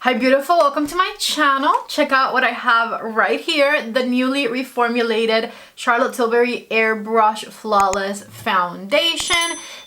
Hi beautiful, welcome to my channel. Check out what I have right here, the newly reformulated Charlotte Tilbury Airbrush Flawless Foundation.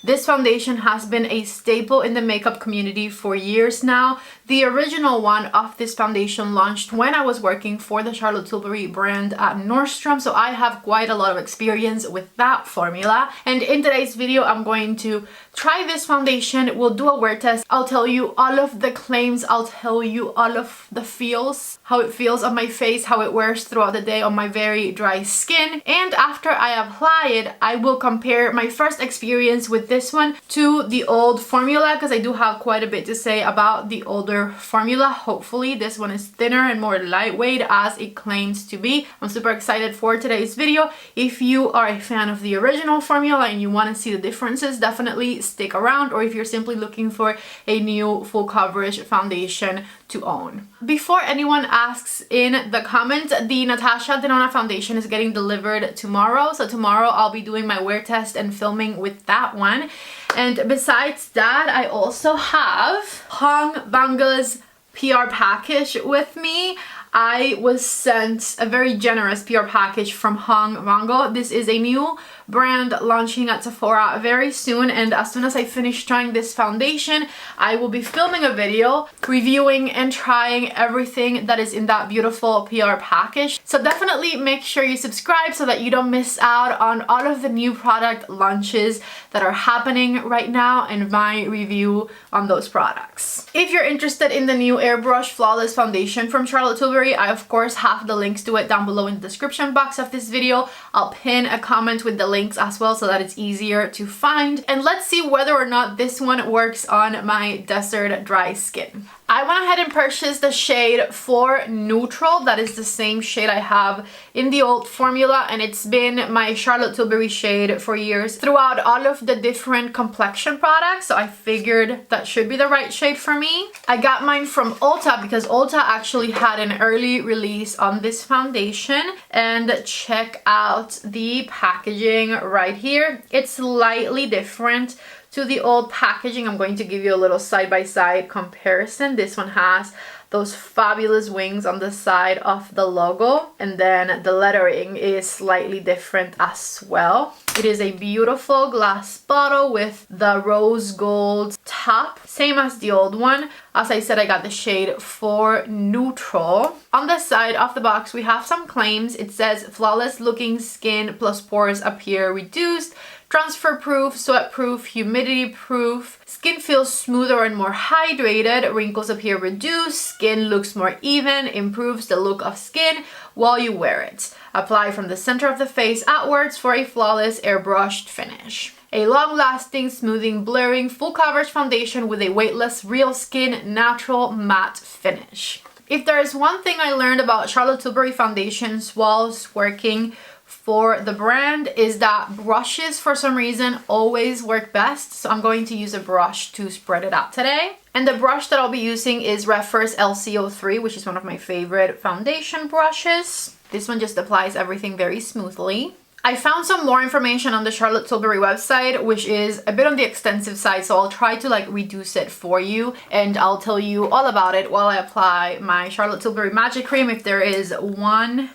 This foundation has been a staple in the makeup community for years now. The original one of this foundation launched when I was working for the Charlotte Tilbury brand at Nordstrom, so I have quite a lot of experience with that formula. And in today's video, I'm going to try this foundation. We'll do a wear test. I'll tell you all of the claims. I'll tell you all of the feels, how it feels on my face, how it wears throughout the day on my very dry skin. And after I apply it, I will compare my first experience with this one to the old formula, because I do have quite a bit to say about the older formula. Hopefully this one is thinner and more lightweight as it claims to be. I'm super excited for today's video. If you are a fan of the original formula and you want to see the differences, definitely stick around, or if you're simply looking for a new full coverage foundation to own. Before anyone asks in the comments, the Natasha Denona foundation is getting delivered tomorrow, so tomorrow I'll be doing my wear test and filming with that one. And besides that, I also have Hong Banga's PR package with me. I was sent a very generous PR package from Hong Bango. This is a new brand launching at Sephora very soon, and as soon as I finish trying this foundation, I will be filming a video reviewing and trying everything that is in that beautiful PR package. So definitely make sure you subscribe so that you don't miss out on all of the new product launches that are happening right now and my review on those products. If you're interested in the new Airbrush Flawless Foundation from Charlotte Tilbury, I of course have the links to it down below in the description box of this video. I'll pin a comment with the links as well so that it's easier to find. And let's see whether or not this one works on my desert dry skin. I went ahead and purchased the shade 4 Neutral. That is the same shade I have in the old formula, and it's been my Charlotte Tilbury shade for years throughout all of the different complexion products, so I figured that should be the right shade for me. I got mine from Ulta because Ulta actually had an early release on this foundation, and check out the packaging right here. It's slightly different to the old packaging. I'm going to give you a little side-by-side comparison. This one has those fabulous wings on the side of the logo, and then the lettering is slightly different as well. It is a beautiful glass bottle with the rose gold top, same as the old one. As I said, I got the shade 4 Neutral. On the side of the box, we have some claims. It says flawless looking skin plus pores appear reduced, transfer proof, sweat proof, humidity proof, skin feels smoother and more hydrated, wrinkles appear reduced, skin looks more even, improves the look of skin while you wear it. Apply from the center of the face outwards for a flawless airbrushed finish. A long-lasting, smoothing, blurring, full coverage foundation with a weightless, real skin, natural matte finish. If there is one thing I learned about Charlotte Tilbury foundations whilst working for the brand, is that brushes for some reason always work best. So I'm going to use a brush to spread it out today. And the brush that I'll be using is Refers LC03, which is one of my favorite foundation brushes. This one just applies everything very smoothly. I found some more information on the Charlotte Tilbury website, which is a bit on the extensive side, so I'll try to reduce it for you, and I'll tell you all about it while I apply my Charlotte Tilbury Magic Cream. If there is one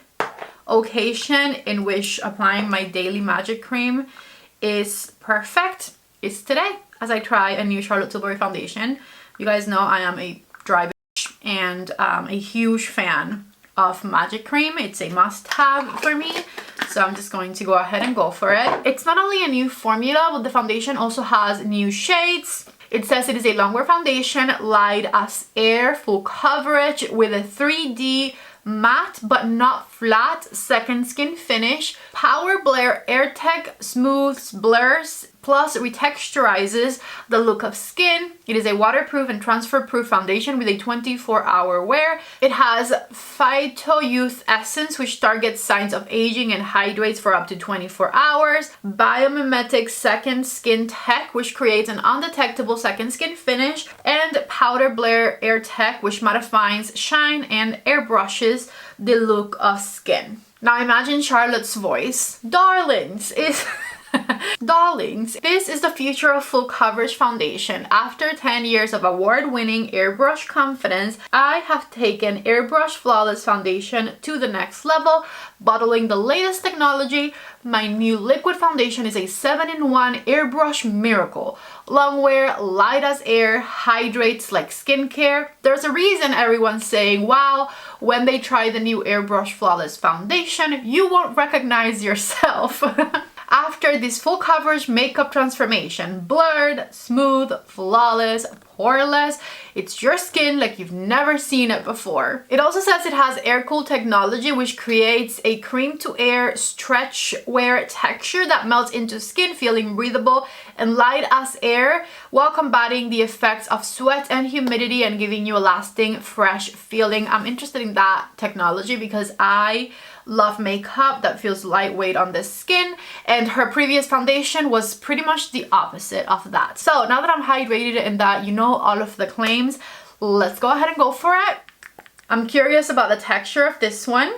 occasion in which applying my daily magic cream is perfect, it's today, as I try a new Charlotte Tilbury foundation. You guys know I am a dry bitch and a huge fan of magic cream. It's a must-have for me, so I'm just going to go ahead and go for it. It's not only a new formula, but the foundation also has new shades. It says it is a longwear foundation, light as air, full coverage with a 3D matte but not flat second skin finish. Power Blur Air Tech smooths, blurs, plus retexturizes the look of skin. It is a waterproof and transfer-proof foundation with a 24-hour wear. It has Phyto Youth Essence, which targets signs of aging and hydrates for up to 24 hours. Biomimetic Second Skin Tech, which creates an undetectable second skin finish. And Powder Blur Air Tech, which mattifies, shine, and airbrushes the look of skin. Now imagine Charlotte's voice. Darlings, is Darlings, this is the future of full coverage foundation. After 10 years of award-winning Airbrush confidence, I have taken Airbrush Flawless Foundation to the next level, bottling the latest technology. My new liquid foundation is a 7-in-1 Airbrush miracle. Long wear, light as air, hydrates like skincare. There's a reason everyone's saying, wow, when they try the new Airbrush Flawless Foundation, you won't recognize yourself. After this full coverage makeup transformation, blurred, smooth, flawless, poreless, it's your skin like you've never seen it before. It also says it has air-cooled technology, which creates a cream-to-air stretch wear texture that melts into skin, feeling breathable and light as air, while combating the effects of sweat and humidity and giving you a lasting, fresh feeling. I'm interested in that technology because I love makeup that feels lightweight on the skin, and her previous foundation was pretty much the opposite of that. So now that I'm hydrated and that you know all of the claims, let's go ahead and go for it. I'm curious about the texture of this one.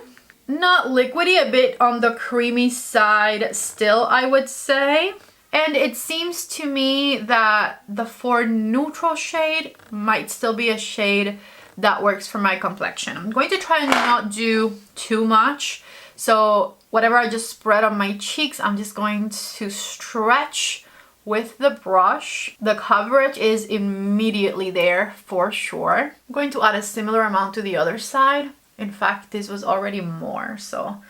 Not liquidy, a bit on the creamy side still, I would say. And it seems to me that the 4 neutral shade might still be a shade that works for my complexion. I'm going to try and not do too much. So whatever I just spread on my cheeks, I'm just going to stretch with the brush. The coverage is immediately there for sure. I'm going to add a similar amount to the other side. In fact, this was already more. So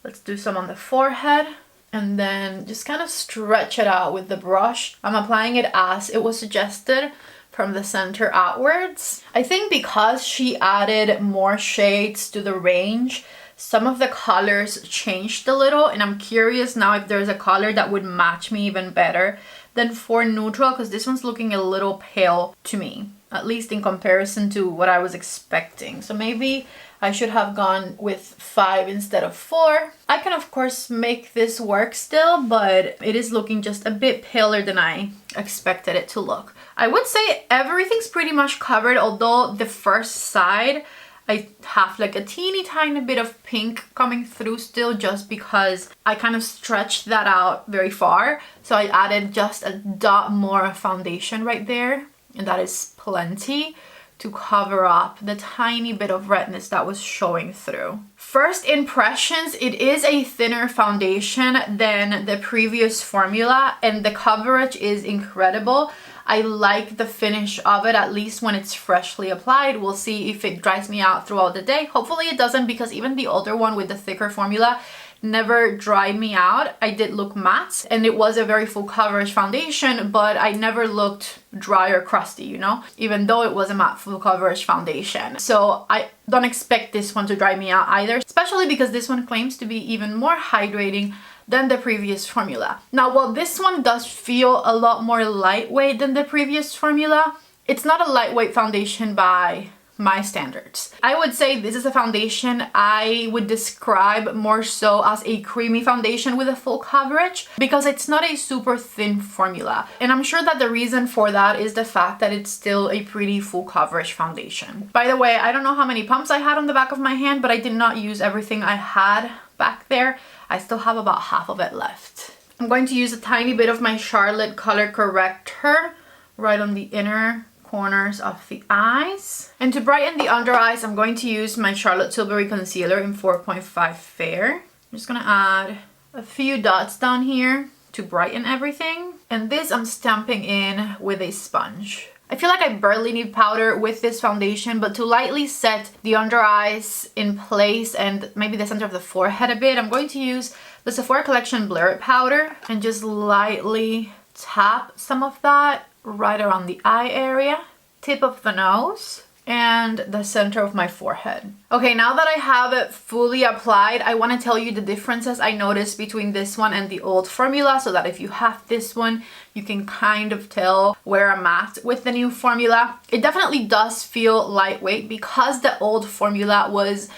let's do some on the forehead and then just kind of stretch it out with the brush. I'm applying it as it was suggested, from the center outwards. I think because she added more shades to the range, some of the colors changed a little, and I'm curious now if there's a color that would match me even better than 4 neutral, because this one's looking a little pale to me, at least in comparison to what I was expecting. So maybe I should have gone with 5 instead of 4. I can of course make this work still, but it is looking just a bit paler than I expected it to look. I would say everything's pretty much covered, although the first side I have like a teeny tiny bit of pink coming through still, just because I kind of stretched that out very far. So I added just a dot more foundation right there, and that is plenty to cover up the tiny bit of redness that was showing through. First impressions, it is a thinner foundation than the previous formula, and the coverage is incredible. I like the finish of it, at least when it's freshly applied. We'll see if it dries me out throughout the day. Hopefully it doesn't, because even the older one with the thicker formula never dried me out. I did look matte, and it was a very full coverage foundation, but I never looked dry or crusty, you know, even though it was a matte full coverage foundation. So I don't expect this one to dry me out either, especially because this one claims to be even more hydrating than the previous formula. Now, while this one does feel a lot more lightweight than the previous formula, it's not a lightweight foundation by my standards. I would say this is a foundation I would describe more so as a creamy foundation with a full coverage, because it's not a super thin formula. And I'm sure that the reason for that is the fact that it's still a pretty full coverage foundation. By the way, I don't know how many pumps I had on the back of my hand, but I did not use everything I had back there. I still have about half of it left. I'm going to use a tiny bit of my Charlotte Color Corrector right on the inner corners of the eyes. And to brighten the under eyes, I'm going to use my Charlotte Tilbury Concealer in 4.5 Fair. I'm just gonna add a few dots down here to brighten everything. And this I'm stamping in with a sponge. I feel like I barely need powder with this foundation, but to lightly set the under eyes in place and maybe the center of the forehead a bit, I'm going to use the Sephora Collection Blur It powder and just lightly tap some of that right around the eye area, tip of the nose, and the center of my forehead. Okay, now that I have it fully applied, I want to tell you the differences I noticed between this one and the old formula, so that if you have this one, you can kind of tell where I'm at with the new formula. It definitely does feel lightweight because the old formula was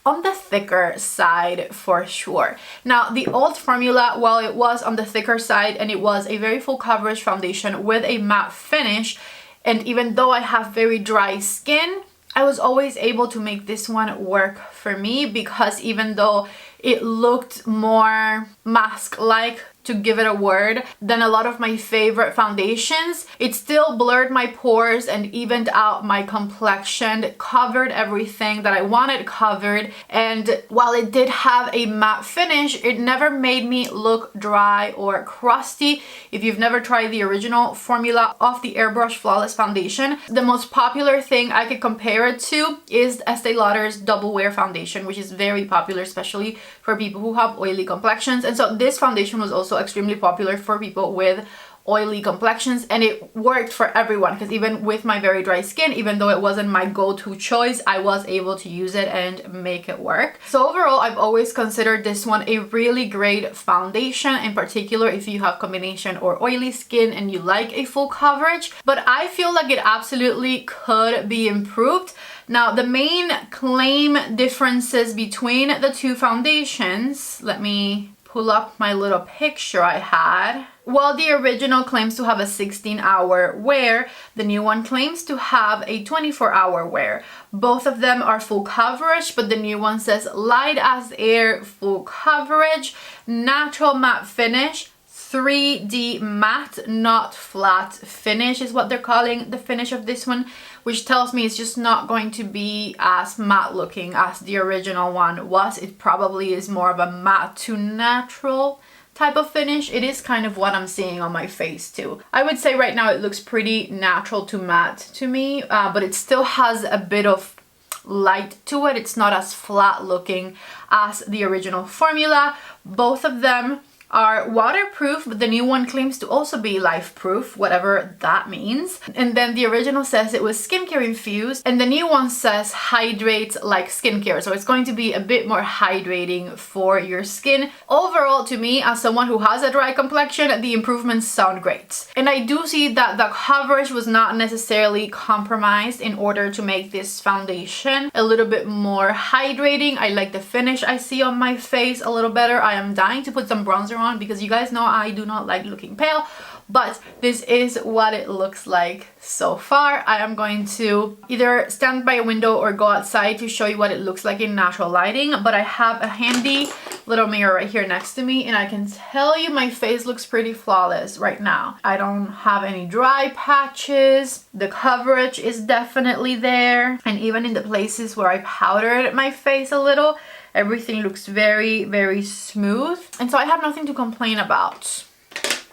on the thicker side for sure. Now, the old formula, while it was on the thicker side and it was a very full coverage foundation with a matte finish, and even though I have very dry skin, I was always able to make this one work for me, because even though it looked more mask-like to give it a word than a lot of my favorite foundations. It still blurred my pores and evened out my complexion, covered everything that I wanted covered, and while it did have a matte finish, it never made me look dry or crusty. If you've never tried the original formula of the Airbrush Flawless Foundation, the most popular thing I could compare it to is Estee Lauder's Double Wear Foundation, which is very popular, especially for people who have oily complexions. And so this foundation was also extremely popular for people with oily complexions, and it worked for everyone, because even with my very dry skin, even though it wasn't my go-to choice, I was able to use it and make it work. So overall, I've always considered this one a really great foundation, in particular if you have combination or oily skin and you like a full coverage, but I feel like it absolutely could be improved. Now, the main claim differences between the two foundations, let me pull up my little picture I had. While the original claims to have a 16-hour wear, the new one claims to have a 24-hour wear. Both of them are full coverage, but the new one says light as air, full coverage, natural matte finish, 3D matte, not flat finish is what they're calling the finish of this one, which tells me it's just not going to be as matte looking as the original one was. It probably is more of a matte to natural type of finish. It is kind of what I'm seeing on my face too. I would say right now it looks pretty natural to matte to me, but it still has a bit of light to it. It's not as flat looking as the original formula. Both of them are waterproof, but the new one claims to also be life proof, whatever that means. And then the original says it was skincare infused, and the new one says hydrates like skincare. So it's going to be a bit more hydrating for your skin. Overall, to me, as someone who has a dry complexion, the improvements sound great. And I do see that the coverage was not necessarily compromised in order to make this foundation a little bit more hydrating. I like the finish I see on my face a little better. I am dying to put some bronzer on because you guys know I do not like looking pale, but this is what it looks like so far. I am going to either stand by a window or go outside to show you what it looks like in natural lighting, but I have a handy little mirror right here next to me, and I can tell you my face looks pretty flawless right now. I don't have any dry patches. The coverage is definitely there, and even in the places where I powdered my face a little, everything looks very, very smooth. And so I have nothing to complain about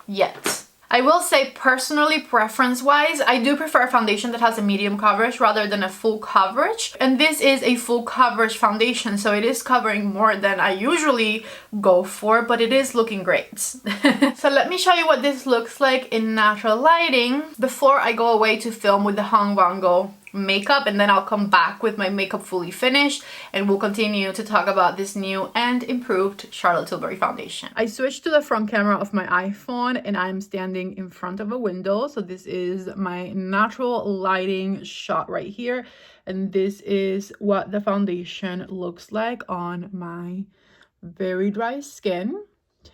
yet. I will say personally, preference-wise, I do prefer a foundation that has a medium coverage rather than a full coverage. And this is a full coverage foundation, so it is covering more than I usually go for, but it is looking great. So let me show you what this looks like in natural lighting before I go away to film with the Hong Bongo makeup, and then I'll come back with my makeup fully finished and we'll continue to talk about this new and improved Charlotte Tilbury foundation. I switched to the front camera of my iPhone and I'm standing in front of a window, so this is my natural lighting shot right here, and this is what the foundation looks like on my very dry skin.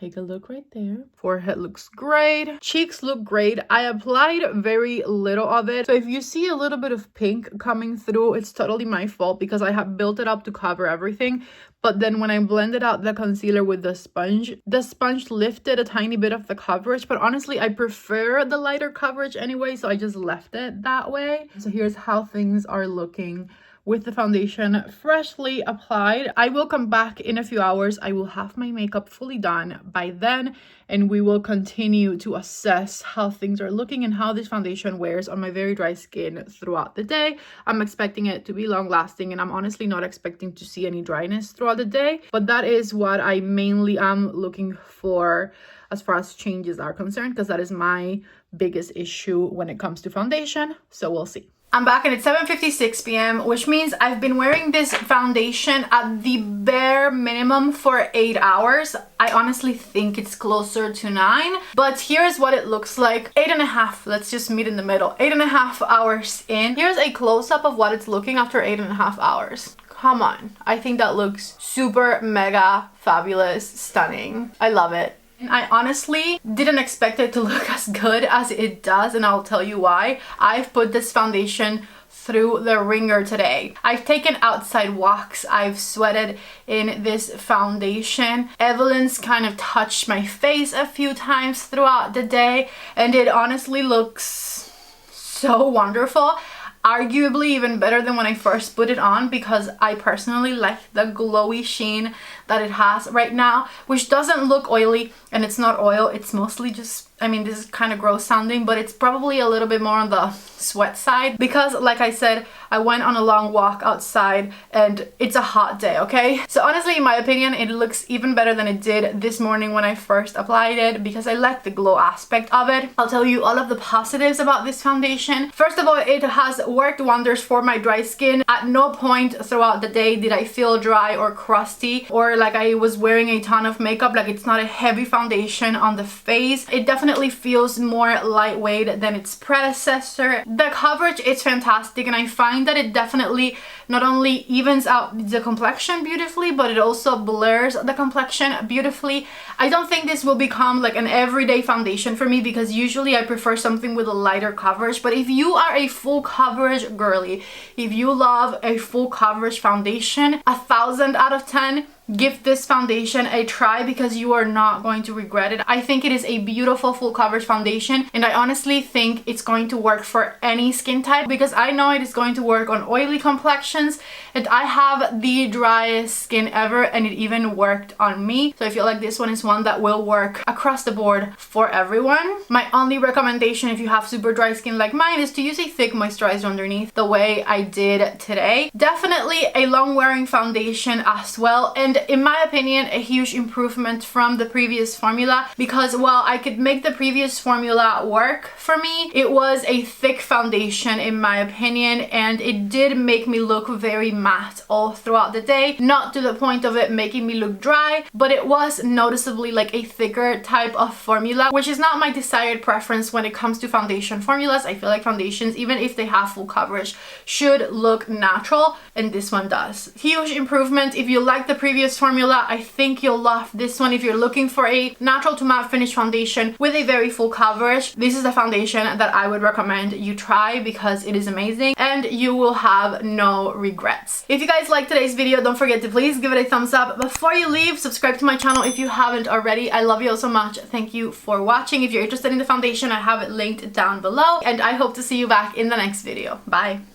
Take a look right there. Forehead looks great. Cheeks look great. I applied very little of it. So if you see a little bit of pink coming through, it's totally my fault because I have built it up to cover everything. But then when I blended out the concealer with the sponge lifted a tiny bit of the coverage. But honestly, I prefer the lighter coverage anyway, so I just left it that way. So here's how things are looking with the foundation freshly applied. I will come back in a few hours. I will have my makeup fully done by then, and we will continue to assess how things are looking and how this foundation wears on my very dry skin throughout the day. I'm expecting it to be long lasting, and I'm honestly not expecting to see any dryness throughout the day, but that is what I mainly am looking for as far as changes are concerned, because that is my biggest issue when it comes to foundation. So we'll see. I'm back and it's 7:56 p.m., which means I've been wearing this foundation at the bare minimum for 8 hours. I honestly think it's closer to 9, but here's what it looks like. 8.5, let's just meet in the middle. 8.5 hours in. Here's a close-up of what it's looking after 8.5 hours. Come on. I think that looks super, mega, fabulous, stunning. I love it. I honestly didn't expect it to look as good as it does, and I'll tell you why. I've put this foundation through the ringer today. I've taken outside walks, I've sweated in this foundation. Evelyn's kind of touched my face a few times throughout the day, and it honestly looks so wonderful. Arguably even better than when I first put it on, because I personally like the glowy sheen that it has right now, which doesn't look oily, and it's not oil, it's mostly just, I mean, this is kind of gross sounding, but it's probably a little bit more on the sweat side because, like I said, I went on a long walk outside and it's a hot day, okay? So honestly, in my opinion, it looks even better than it did this morning when I first applied it, because I like the glow aspect of it. I'll tell you all of the positives about this foundation. First of all, it has worked wonders for my dry skin. At no point throughout the day did I feel dry or crusty or like I was wearing a ton of makeup. Like, it's not a heavy foundation on the face. It definitely feels more lightweight than its predecessor. The coverage is fantastic, and I find that it definitely not only evens out the complexion beautifully, but it also blurs the complexion beautifully. I don't think this will become like an everyday foundation for me, because usually I prefer something with a lighter coverage. But if you are a full coverage girly, if you love a full coverage foundation, 1,000 out of 10, give this foundation a try, because you are not going to regret it. I think it is a beautiful full coverage foundation, and I honestly think it's going to work for any skin type, because I know it is going to work on oily complexions, and I have the driest skin ever, and it even worked on me. So I feel like this one is one that will work across the board for everyone. My only recommendation if you have super dry skin like mine is to use a thick moisturizer underneath, the way I did today. Definitely a long wearing foundation as well, and in my opinion, a huge improvement from the previous formula, because while I could make the previous formula work for me, it was a thick foundation in my opinion, and it did make me look very matte all throughout the day. Not to the point of it making me look dry, but it was noticeably like a thicker type of formula, which is not my desired preference when it comes to foundation formulas. I feel like foundations, even if they have full coverage, should look natural, and this one does. Huge improvement. If you like the previous formula, I think you'll love this one. If you're looking for a natural to matte finish foundation with a very full coverage, this is the foundation that I would recommend you try, because it is amazing and you will have no regrets. If you guys liked today's video, don't forget to please give it a thumbs up. Before you leave, subscribe to my channel if you haven't already. I love you all so much. Thank you for watching. If you're interested in the foundation, I have it linked down below, and I hope to see you back in the next video. Bye.